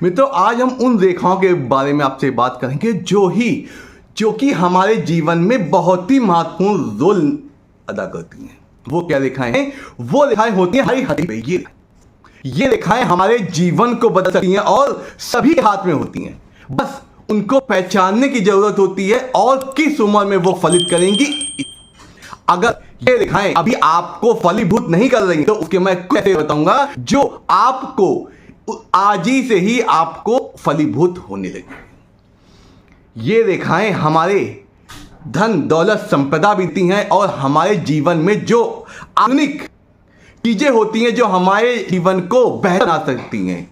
मित्रों, आज हम उन रेखाओं के बारे में आपसे बात करेंगे जो कि हमारे जीवन में बहुत ही महत्वपूर्ण रोल अदा करती हैं। वो क्या रेखाएं हैं? वो रेखाएं होती हैं हरी हरी पे। ये रेखाएं हमारे जीवन को बदल सकती हैं और सभी के हाथ में होती हैं। बस उनको पहचानने की जरूरत होती है और किस उम्र में वो फलित करेंगी। अगर ये रेखाएं अभी आपको फलीभूत नहीं कर रही तो उसके मैं कैसे बताऊंगा जो आपको आज ही से ही आपको फलीभूत होने लगे। ये रेखाएं हमारे धन दौलत संपदा बीती हैं और हमारे जीवन में जो आधुनिक चीजें होती हैं जो हमारे जीवन को बेहतर बना सकती हैं,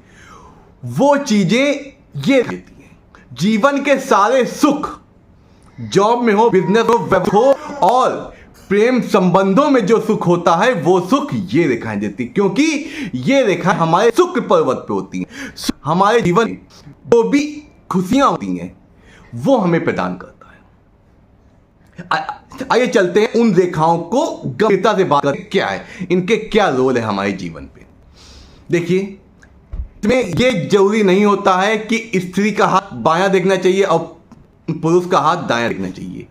वो चीजें ये देती हैं। जीवन के सारे सुख, जॉब में हो, बिजनेस हो, व्यवसाय हो और प्रेम संबंधों में जो सुख होता है वो सुख ये रेखाएं देती, क्योंकि ये रेखाएं हमारे सुख पर्वत पे होती हैं। हमारे जीवन में जो भी खुशियां होती हैं वो हमें प्रदान करता है। आइए चलते हैं उन रेखाओं को गंभीरता से बात करते, क्या है इनके, क्या रोल है हमारे जीवन पे। देखिए, इसमें ये जरूरी नहीं होता है कि स्त्री का हाथ बायां देखना चाहिए और पुरुष का हाथ दायां देखना चाहिए।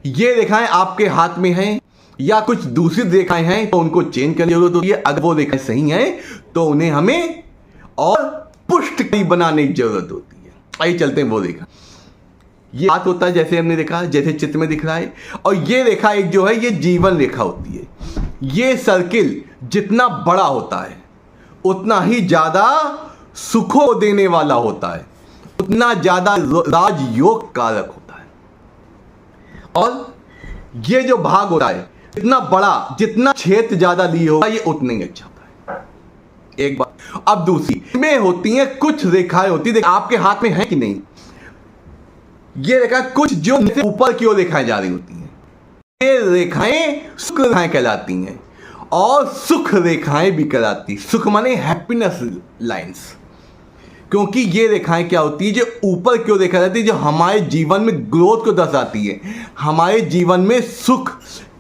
ये रेखाएं आपके हाथ में हैं या कुछ दूसरी रेखाएं हैं तो उनको चेंज करने की जरूरत होती है। अगर वो रेखाएं सही हैं तो उन्हें हमें और पुष्ट बनाने की जरूरत होती है। आइए चलते हैं वो रेखा। ये हाथ होता है जैसे हमने देखा, जैसे चित्र में दिख रहा है, और ये रेखा एक जो है ये जीवन रेखा होती है। ये सर्किल जितना बड़ा होता है उतना ही ज्यादा सुखों देने वाला होता है, उतना ज्यादा राजयोग कारक होता है। और ये जो भाग होता है इतना बड़ा, जितना क्षेत्र ज्यादा लिए होगा ये उतना ही अच्छा होता है। एक बात। अब दूसरी में होती हैं कुछ रेखाएं होती है, आपके हाथ में है कि नहीं, ये रेखा कुछ जो ऊपर की ओर रेखाएं जा रही होती हैं, ये रेखाएं सुख रेखाएं कहलाती हैं और सुख रेखाएं भी कहलाती। सुख माने हैप्पीनेस लाइंस, क्योंकि ये रेखाएं क्या होती है जो ऊपर क्यों देखा जाती है, जो हमारे जीवन में ग्रोथ को दर्शाती है, हमारे जीवन में सुख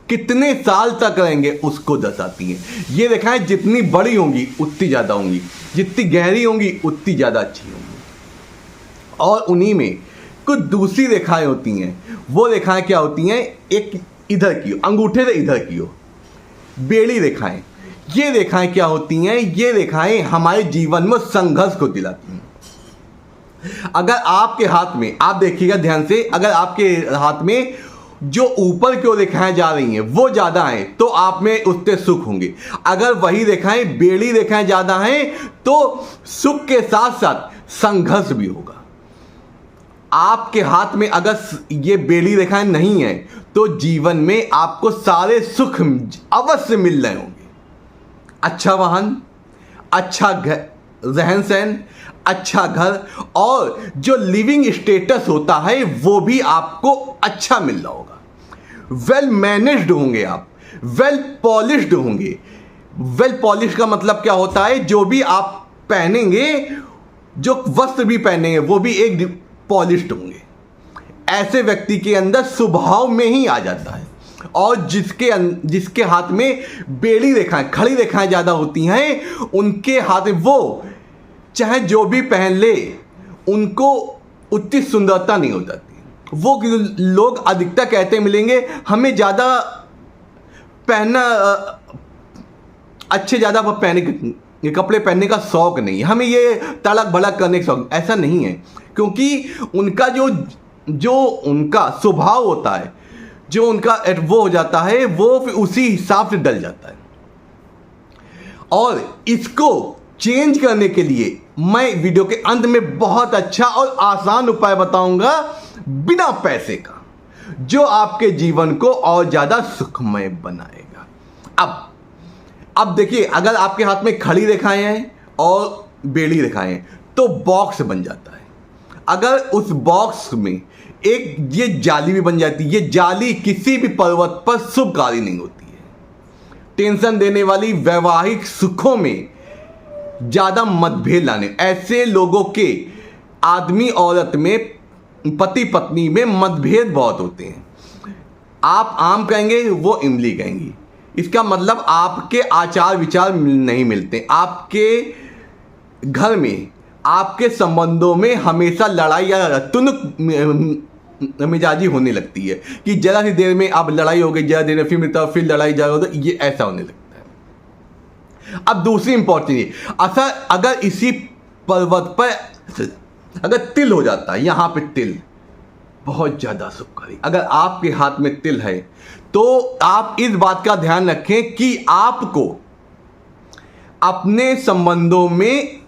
कितने साल तक रहेंगे उसको दर्शाती है। ये रेखाएं जितनी बड़ी होंगी उतनी ज़्यादा होंगी, जितनी गहरी होंगी उतनी ज़्यादा अच्छी होंगी। और उन्हीं में कुछ दूसरी रेखाएं होती हैं। वो रेखाएं क्या होती हैं, एक इधर की, अंगूठे से इधर की हो, बेड़ी रेखाएं। ये रेखाएं क्या होती हैं, ये रेखाएं हमारे जीवन में संघर्ष को दिलाती हैं। अगर आपके हाथ में, आप देखिएगा ध्यान से, अगर आपके हाथ में जो ऊपर की ओर रेखाएं जा रही हैं वो ज्यादा हैं तो आप में उससे सुख होंगे। अगर वही रेखाएं, बेड़ी रेखाएं ज्यादा हैं तो सुख के साथ साथ संघर्ष भी होगा। आपके हाथ में अगर ये बेड़ी रेखाएं नहीं है तो जीवन में आपको सारे सुख अवश्य मिल रहे होंगे। अच्छा वाहन, अच्छा घर, रहन सहन, अच्छा घर और जो लिविंग स्टेटस होता है वो भी आपको अच्छा मिल रहा होगा। वेल मैनेज्ड होंगे आप, वेल पॉलिश्ड होंगे। वेल पॉलिश का मतलब क्या होता है, जो भी आप पहनेंगे, जो वस्त्र भी पहनेंगे वो भी एक पॉलिश्ड होंगे। ऐसे व्यक्ति के अंदर स्वभाव में ही आ जाता है। और जिसके हाथ में बेड़ी रेखाएं, खड़ी रेखाएं ज्यादा होती हैं, उनके हाथ में वो चाहे जो भी पहन ले उनको उतनी सुंदरता नहीं हो जाती। वो लोग अधिकतर कहते मिलेंगे हमें ज्यादा पहनना, अच्छे ज्यादा कपड़े पहनने का शौक नहीं है, हमें ये तड़क भड़क करने का शौक, ऐसा नहीं है। क्योंकि उनका जो उनका स्वभाव होता है, जो उनका वो हो जाता है, वो फिर उसी हिसाब से डल जाता है। और इसको चेंज करने के लिए मैं वीडियो के अंत में बहुत अच्छा और आसान उपाय बताऊंगा बिना पैसे का, जो आपके जीवन को और ज्यादा सुखमय बनाएगा। अब देखिए, अगर आपके हाथ में खड़ी रेखाएं हैं और बेड़ी रेखाएं हैं तो बॉक्स बन जाता है। अगर उस बॉक्स में एक ये जाली भी बन जाती है, ये जाली किसी भी पर्वत पर शुभकारी नहीं होती है। टेंशन देने वाली वैवाहिक सुखों में ज्यादा मतभेद लाने, ऐसे लोगों के आदमी औरत में, पति पत्नी में मतभेद बहुत होते हैं। आप आम कहेंगे, वो इमली कहेंगी। इसका मतलब आपके आचार विचार नहीं मिलते, आपके घर में आपके संबंधों में हमेशा लड़ाई या तुनक मिजाजी होने लगती है कि जरा सी देर में अब लड़ाई हो गई, जरा देर में फिर मिलता फिर लड़ाई जा रहा, ये ऐसा होने लगता है। अब दूसरी इंपॉर्टेंट अगर इसी पर्वत पर अगर तिल हो जाता है, यहां पे तिल बहुत ज्यादा शुभकारी, अगर आपके हाथ में तिल है तो आप इस बात का ध्यान रखें कि आपको अपने संबंधों में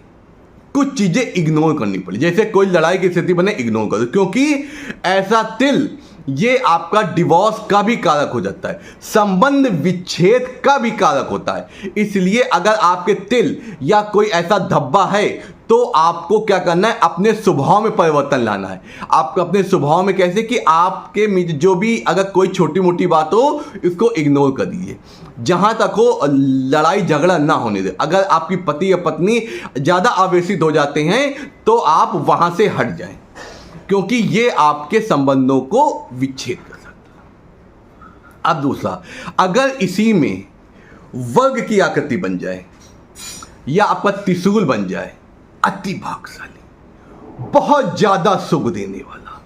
कुछ चीजें इग्नोर करनी पड़ी। जैसे कोई लड़ाई की स्थिति बने, इग्नोर करो, क्योंकि ऐसा तिल ये आपका डिवोर्स का भी कारक हो जाता है, संबंध विच्छेद का भी कारक होता है। इसलिए अगर आपके तिल या कोई ऐसा धब्बा है तो आपको क्या करना है, अपने स्वभाव में परिवर्तन लाना है। आपको अपने स्वभाव में कैसे कि आपके जो भी अगर कोई छोटी मोटी बात हो इसको इग्नोर कर दीजिए, जहां तक हो लड़ाई झगड़ा ना होने दे। अगर आपकी पति या पत्नी ज़्यादा आवेशित हो जाते हैं तो आप वहां से हट जाएं, क्योंकि ये आपके संबंधों को विच्छेद कर सकता है। अब दूसरा, अगर इसी में वर्ग की आकृति बन जाए या आपका त्रिशूल बन जाए, अति भाग्यशाली, बहुत ज्यादा सुख देने वाला।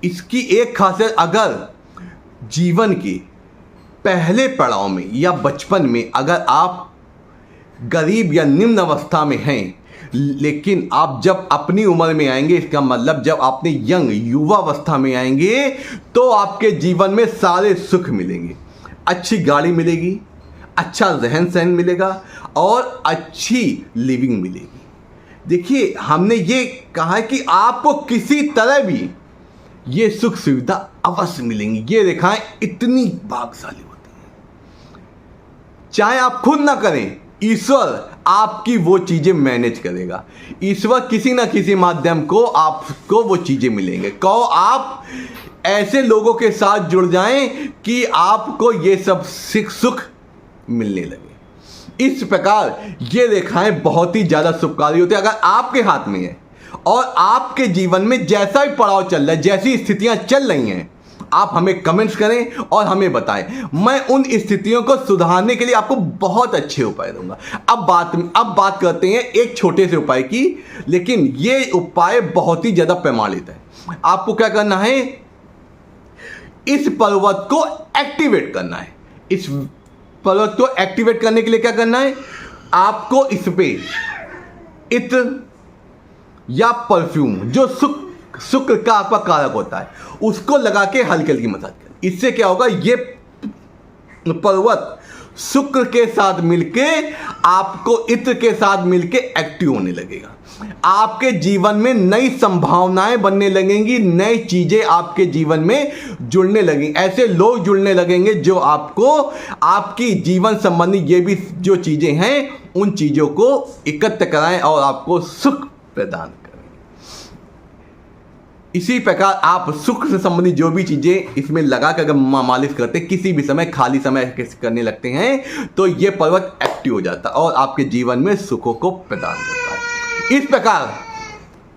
इसकी एक खासियत, अगर जीवन के पहले पड़ाव में या बचपन में अगर आप गरीब या निम्न अवस्था में हैं, लेकिन आप जब अपनी उम्र में आएंगे, इसका मतलब जब आपने युवा अवस्था में आएंगे तो आपके जीवन में सारे सुख मिलेंगे। अच्छी गाड़ी मिलेगी, अच्छा रहन सहन मिलेगा और अच्छी लिविंग मिलेगी। देखिए, हमने ये कहा है कि आपको किसी तरह भी ये सुख सुविधा अवश्य मिलेंगी। ये रेखाएं इतनी भाग्यशाली होती हैं, चाहे आप खुद ना करें, ईश्वर आपकी वो चीजें मैनेज करेगा। ईश्वर किसी ना किसी माध्यम को आपको वो चीजें मिलेंगे। कहो आप ऐसे लोगों के साथ जुड़ जाएं कि आपको ये सब सुख मिलने लगे। इस प्रकार ये रेखाएं बहुत ही ज्यादा शुभकारी होती है अगर आपके हाथ में है और आपके जीवन में जैसा भी पड़ाव चल रहा है, जैसी स्थितियां चल रही हैं, आप हमें कमेंट्स करें और हमें बताएं। मैं उन स्थितियों को सुधारने के लिए आपको बहुत अच्छे उपाय दूंगा। अब बात करते हैं एक छोटे से उपाय की, लेकिन ये उपाय बहुत ही ज्यादा प्रमाणित है। आपको क्या करना है, इस पर्वत को एक्टिवेट करना है। इस पर्वत को एक्टिवेट करने के लिए क्या करना है, आपको इस पे इत्र या परफ्यूम जो शुक्र का आपका कारक होता है उसको लगा के हल्की हल्की मसाज करें। इससे क्या होगा, ये पर्वत शुक्र के साथ मिलके आपको इत्र के साथ मिलके एक्टिव होने लगेगा। आपके जीवन में नई संभावनाएं बनने लगेंगी, नई चीजें आपके जीवन में जुड़ने लगेंगी, ऐसे लोग जुड़ने लगेंगे जो आपको आपकी जीवन संबंधी ये भी जो चीजें हैं उन चीजों को एकत्र कराएं और आपको सुख प्रदान करें। इसी प्रकार आप सुख से संबंधित जो भी चीजें इसमें लगा कर अगर मालिश करते, किसी भी समय खाली समय करने लगते हैं तो ये पर्वत एक्टिव हो जाता है और आपके जीवन में सुखों को प्रदान करता है। इस प्रकार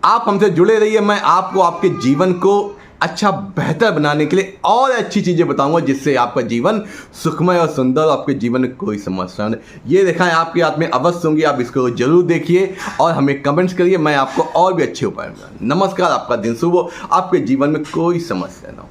आप हमसे जुड़े रहिए, मैं आपको आपके जीवन को अच्छा बेहतर बनाने के लिए और अच्छी चीज़ें बताऊंगा जिससे आपका जीवन सुखमय और सुंदर, आपके जीवन में कोई समस्या नहीं। ये रेखाएं आपके हाथ में अवश्य होंगी, आप इसको जरूर देखिए और हमें कमेंट्स करिए, मैं आपको और भी अच्छे उपाय दूंगा। नमस्कार, आपका दिन शुभ हो, आपके जीवन में कोई समस्या ना हो।